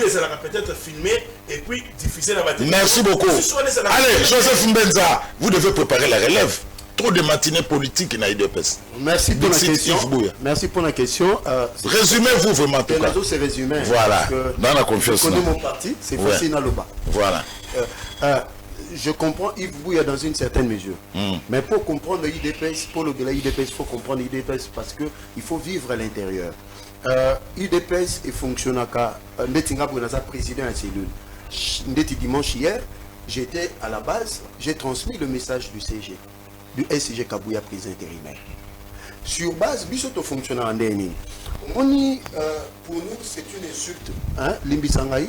les a peut-être filmés et puis diffusés dans la télévision. Merci beaucoup. Allez, Joseph Mbenza, vous devez préparer la relève. Trop de matinées politiques dans l'IDPS. Merci pour la question. Merci pour la question. Résumez-vous vraiment tout cas. C'est résumé. Voilà. Dans la confiance. Je connais mon parti, c'est facile dans le bas. Voilà. Je comprends Yves Bouya dans une certaine mesure. Mais pour comprendre l'IDPS, pour le de l'IDPS, il faut comprendre l'IDPS parce qu'il faut vivre à l'intérieur. l'UDPS est fonctionnant car Ndetinga Bounaza président de la cellule. Dimanche hier, j'étais à la base, j'ai transmis le message du CG, du SCG Kabouya président intérimaire. Sur base, Bissoto fonctionnant en dernier. Pour nous, c'est une insulte, hein, Limbisangaï,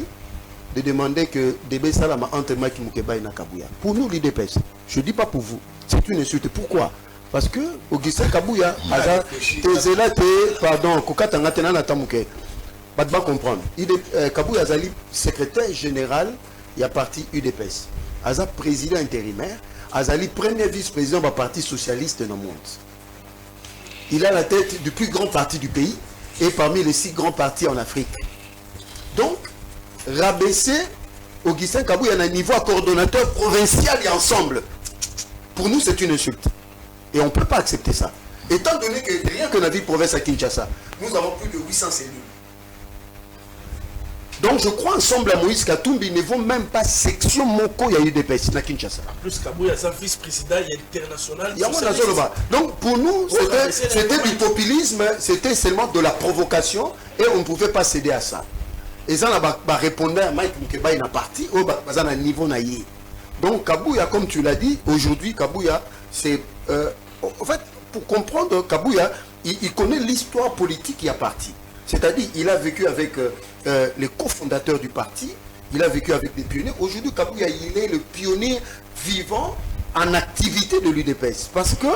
de demander que Débé Salama entre Maki Moukeba et Nakabouya. Pour nous, l'IDPS, je ne dis pas pour vous, c'est une insulte. Pourquoi? Parce que Augustin Kabouya, pardon, Kokatanga Tenana Tamouke, pas de comprendre. Kabouya Azali, secrétaire général, il y a parti UDPS. Aza président intérimaire, Azali premier vice-président du parti socialiste dans le monde. Il a la tête du plus grand parti du pays et parmi les 6 grands partis en Afrique. Donc, rabaisser Augustin Kabouya à un niveau coordonnateur provincial et ensemble, pour nous c'est une insulte. Et on ne peut pas accepter ça. Étant donné que rien que la ville province à Kinshasa, nous avons plus de 800 cellules. Donc je crois ensemble à Moïse Katumbi ne vont même pas section Moko, il y a eu des pays à Kinshasa. En plus, Kabouya est un vice-président international. Donc pour nous, c'était du populisme, c'était seulement de la provocation et on ne pouvait pas céder à ça. Et ça, on a répondu à Mike Moukeba, il a parti, au niveau naïe. Donc Kabouya, comme tu l'as dit, aujourd'hui Kabouya, c'est... en fait, pour comprendre Kabouya, il connaît l'histoire politique qui a parti. C'est-à-dire, il a vécu avec les cofondateurs du parti, il a vécu avec des pionniers. Aujourd'hui, Kabouya, il est le pionnier vivant en activité de l'UDPS. Parce que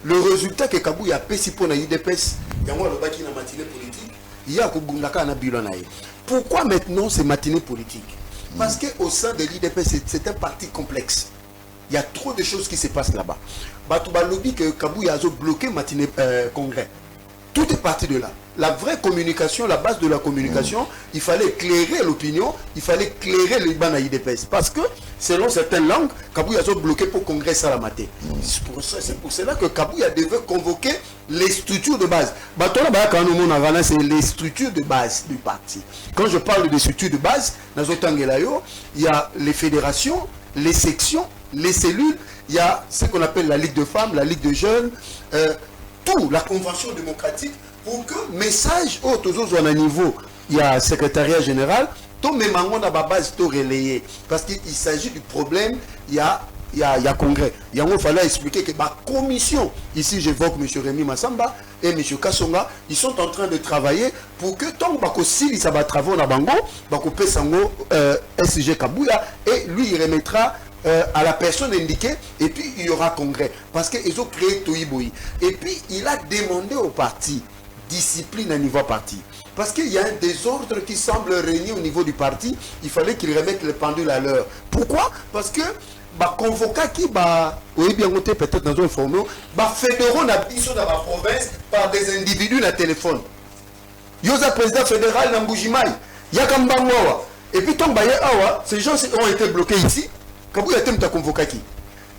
le résultat que Kabouya a fait pour l'UDPS, il y a le baki dans la matinée politique, il y a un bilan. Pourquoi maintenant ces matinées politiques? Parce qu'au sein de l'UDPS, c'est un parti complexe. Il y a trop de choses qui se passent là-bas. Batouba lobby que Kabouya a bloqué matinée congrès. Tout est parti de là. La vraie communication, la base de la communication, il fallait éclairer l'opinion, il fallait éclairer les bancs à l'IDPS. Parce que, selon certaines langues, Kabouya a bloqué pour congrès Salamate. C'est pour cela que Kabouya devait convoquer les structures de base. C'est les structures de base du parti. Quand je parle des structures de base, il y a les fédérations, les sections, les cellules, il y a ce qu'on appelle la Ligue de femmes, la Ligue de jeunes, tout, la convention démocratique, pour que message au à niveau, il y a un secrétariat général, tout même à la base tout relayé. Parce qu'il s'agit du problème, il y a congrès. Il fallait expliquer que la commission, ici j'évoque M. Rémi Massamba et M. Kassonga, ils sont en train de travailler pour que tant que s'il y a travaux dans Bango, SG Kabouya, et lui il remettra à la personne indiquée, et puis il y aura congrès. Parce qu'ils ont créé Toïboui. Et puis il a demandé au parti discipline à niveau parti. Parce qu'il y a un désordre qui semble régner au niveau du parti, il fallait qu'il remette le pendule à l'heure. Pourquoi? Parce que convoquer qui oui bien noté peut-être dans un formule, fédéraux dans la province par des individus dans téléphone. Yosa président fédéral dans Mbujimai, Yakambangwawa. Et puis tant ces gens ont été bloqués ici. Kabouya a convoqué qui?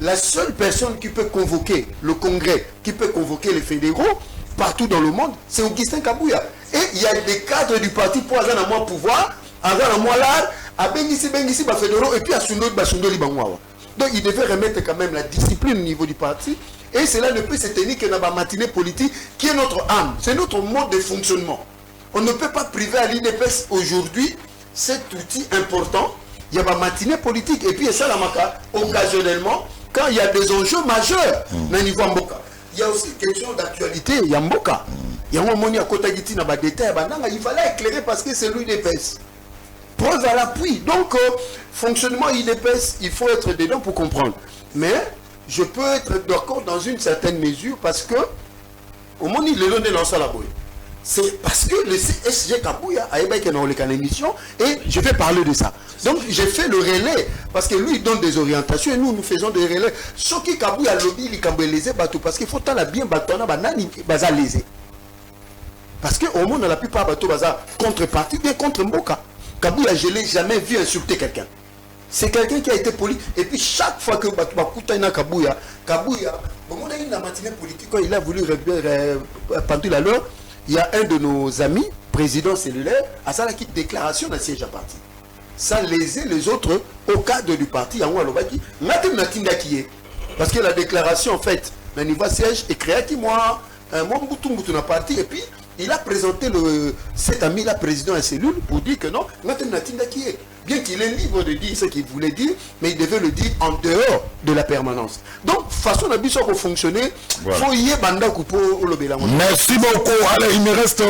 La seule personne qui peut convoquer le congrès, qui peut convoquer les fédéraux partout dans le monde, c'est Augustin Kabouya. Et il y a des cadres du parti pour avoir un moins pouvoir, avoir un moins l'art, à Bengisi, fédéraux, et puis à Sundoli Bangwawa. Donc il devait remettre quand même la discipline au niveau du parti. Et cela ne peut se tenir que dans la matinée politique, qui est notre âme, c'est notre mode de fonctionnement. On ne peut pas priver à l'IDPS aujourd'hui cet outil important. Il y a ma matinée politique et puis ça la maca occasionnellement quand il y a des enjeux majeurs dans le niveau Mboka. Il y a aussi une question d'actualité, il y a Mboka. Il y a un moment à côté de la détail, il fallait éclairer parce que c'est l'UDPS. Preuve à l'appui. Donc, fonctionnement IDPS, il faut être dedans pour comprendre. Mais je peux être d'accord dans une certaine mesure parce que au moment où il est donné dans la boue. C'est parce que le SG Kabouya a émis une émission et je vais parler de ça. Donc j'ai fait le relais parce que lui il donne des orientations et nous faisons des relais. Ce qui Kabouya lobby il cambelese bateau parce qu'il faut la bien batona banani baza lésé. Parce que au monde la plupart bateau baza contrepartie bien contre Mboka. Kabouya, je ne l'ai jamais vu insulter quelqu'un. C'est quelqu'un qui a été poli. Et puis chaque fois que Bakouta Kabouya, bon, on a eu une matinée politique, quand il a voulu pendant la loi, il y a un de nos amis, président cellulaire, à ça qui déclaration d'un siège à parti. Ça lésait les autres au cadre du parti. Parce que la déclaration en fait, le niveau siège est créé qui moi, un parti et puis il a présenté cet ami là président à cellule pour dire que non, bien qu'il est libre de dire ce qu'il voulait dire, mais il devait le dire en dehors de la permanence. Donc, façon d'habitude pour fonctionner, il faut y aller. Merci beaucoup. Allez, il me reste